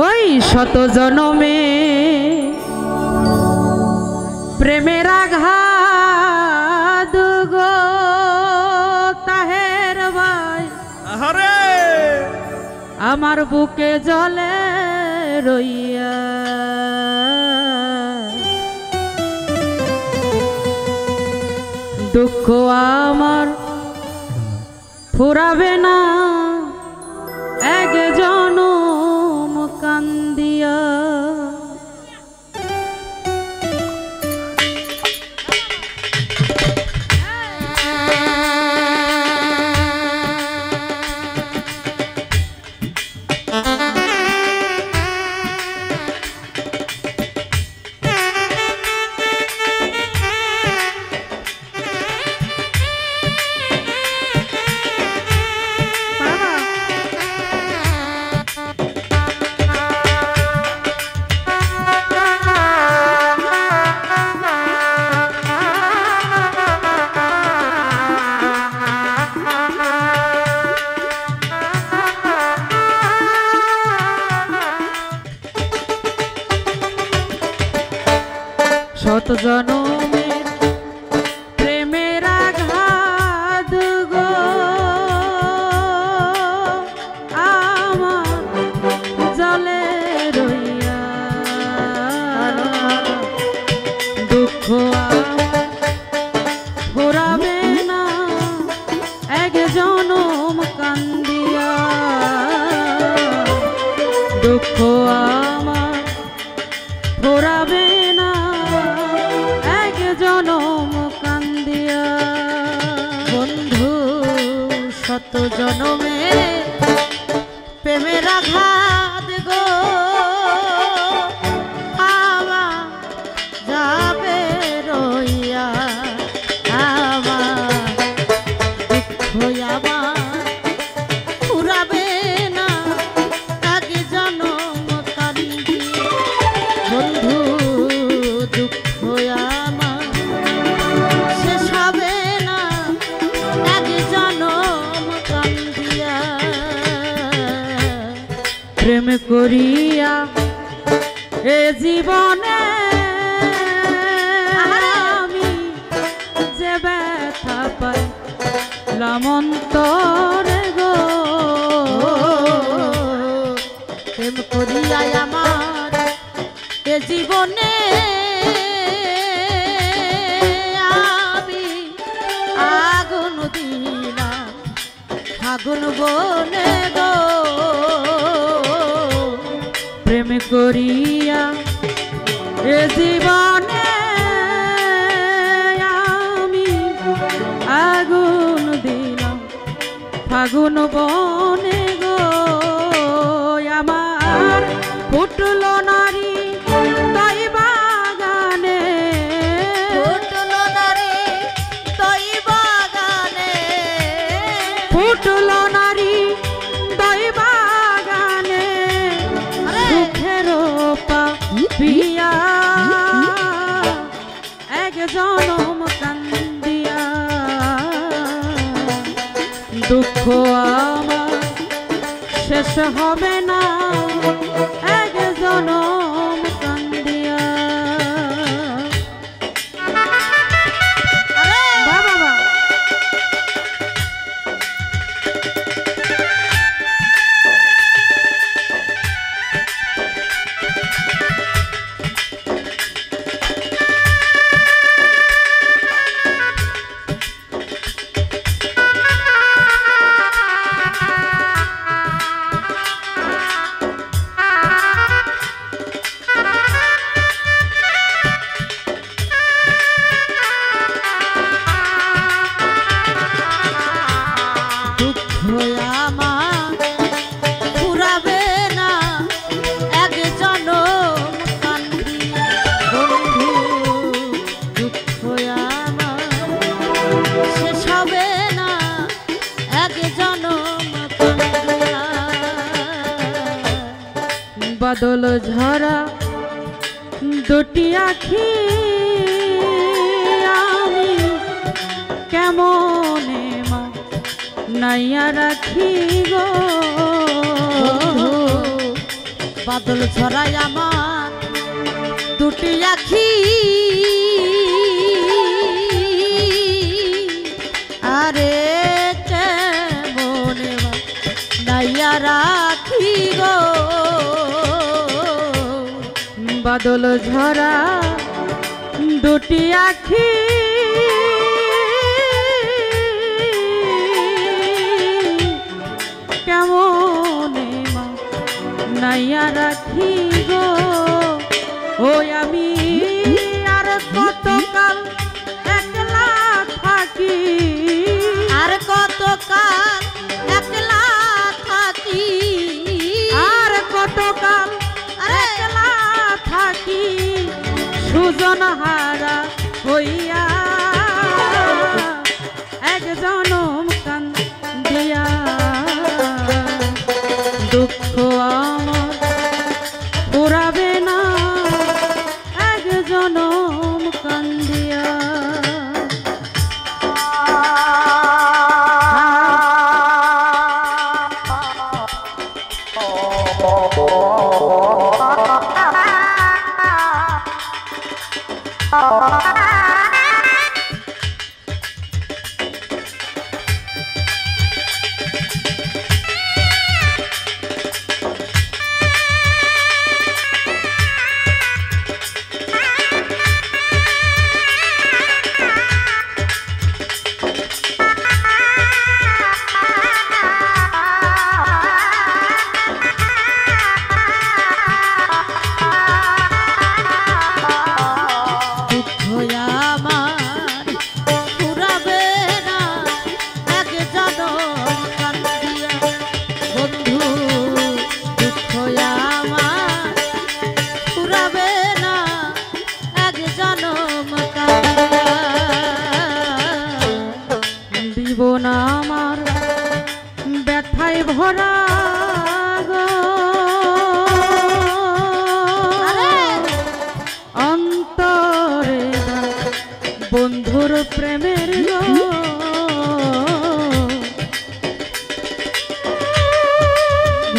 ওই শত জনমে প্রেমের আঘাত গো তাহের ভাই আমার বুকে জলে রইয়া দুঃখ আমার ফুরাবে না এক জনম কান্দিয়া শত জনমের প্রেমের আঘাত গো আমার জলে রইয়া দুঃখ ফুরাবে না এক জনম কান্দিয়া দুঃখ আমার ফুরাবে না জনম কান্দিয়া বন্ধু শত জনমে প্রেমের আঘাত গো আমার যাবে রইয়া আমার দুঃখ আমার ফুরাবে না এক জনম কান্দিয়া বন্ধু দুঃখ প্রেম করিয়া এ জীবনে আমি যে ব্যথা পাইলাম অন্তরে গো প্রেম করিয়া আমার এ জীবনে আমি আগুন দিলাম আগুন বনে গো প্রেম করিয়া এ জীবনে আমি আগুন দিলাম ফাগুন বনে গো আমার ফুটল নারী তাই বাগানে ফুটল নারী তাই বাগানে ফুটল নারী তাই বাগানে পিয়া এক জনম কান্দিয়া দুঃখ আমার শেষ হবে না এক জনম কান্দিয়া বাবা বাদল ঝরা দুটি আখি আমি কেমনে মা নাইয়া রাখি গো বাদল ছড়াই আমার দুটি আখি আরে কেমনে নাইয়া রাখি গো বাদল ঝরা দুটি আখি কেমনে মা নাইয়া রাখি গো ওই আমি আর কতকাল একলা থাকি আর কতকাল একলা থাকি আর কতকাল একলা থাকি সুজন হারা হইয়া এক জনম কান্দিয়া দুঃখ আমার পুরাবে না এক জনম কান্দিয়া জীবন আমার ব্যথায় ভরা গো অন্তরে বন্ধুর প্রেমের গো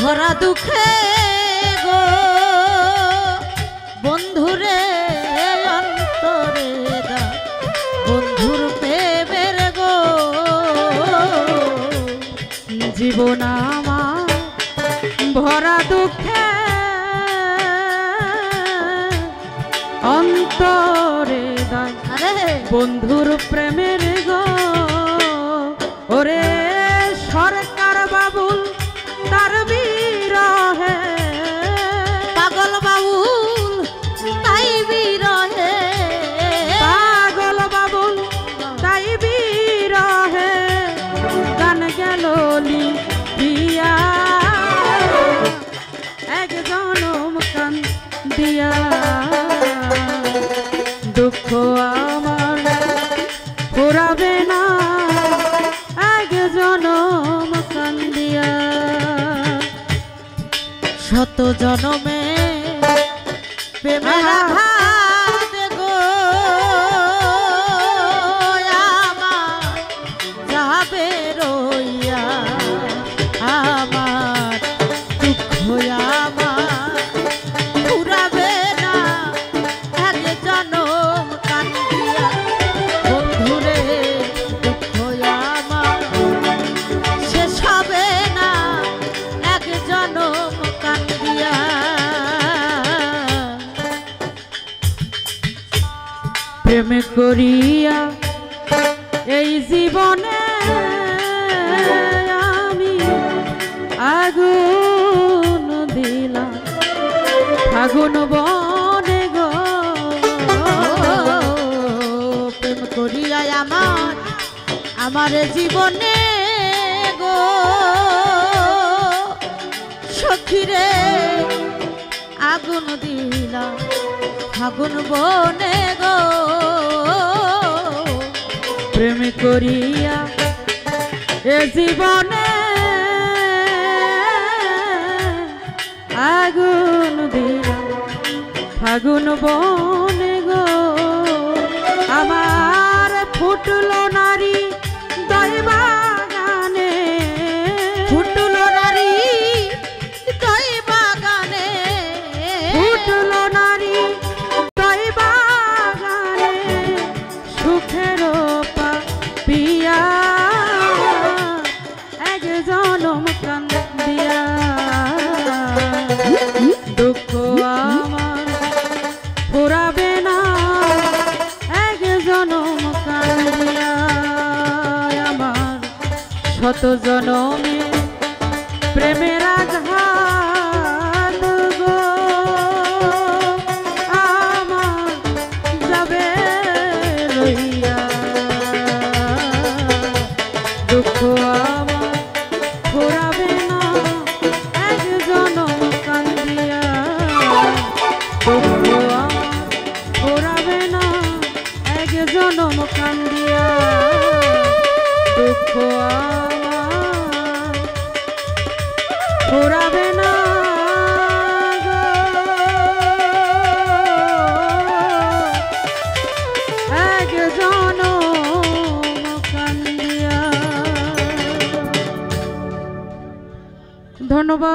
ভরা দুঃখে গো বন্ধুরে অন্তরে বন্ধুর প্রেমের গো জীবন আমার ভরা দুঃখে অন্তরে বন্ধুর প্রেমের গো ওরে সরকার বাবুল তার বিরহে পাগল বাবুল তাই বিরহে পাগল বাবুল তাই বিরহে গান গেল দিয়া এক জনম কান্দিয়া দুঃখ আমার পুরাবে না এক জনম কান্দিয়া শত জনমে প্রেমের আঘাত গো আমার যাবে রইয়া আমার দুঃখ আমার পুরাবে না এক জনম কান্দিয়া বন্ধুরে দুঃখ আমার শেষ হবে না এক জনম কান্দিয়া প্রেম করিয়া এই জীবনে আমি আগুন দিলাম আগুন বনে গো প্রেম করিয়া আমার জীবনে গো সখীরে আগুন দিলাম আগুন বনে গো প্রেম করিয়া এ জীবনে আগুন দিলাম ফাগুন বনে গো আমার ফুটলো নারী দই বাগানে এক জনম কান্দিয়া। ধন্যবাদ।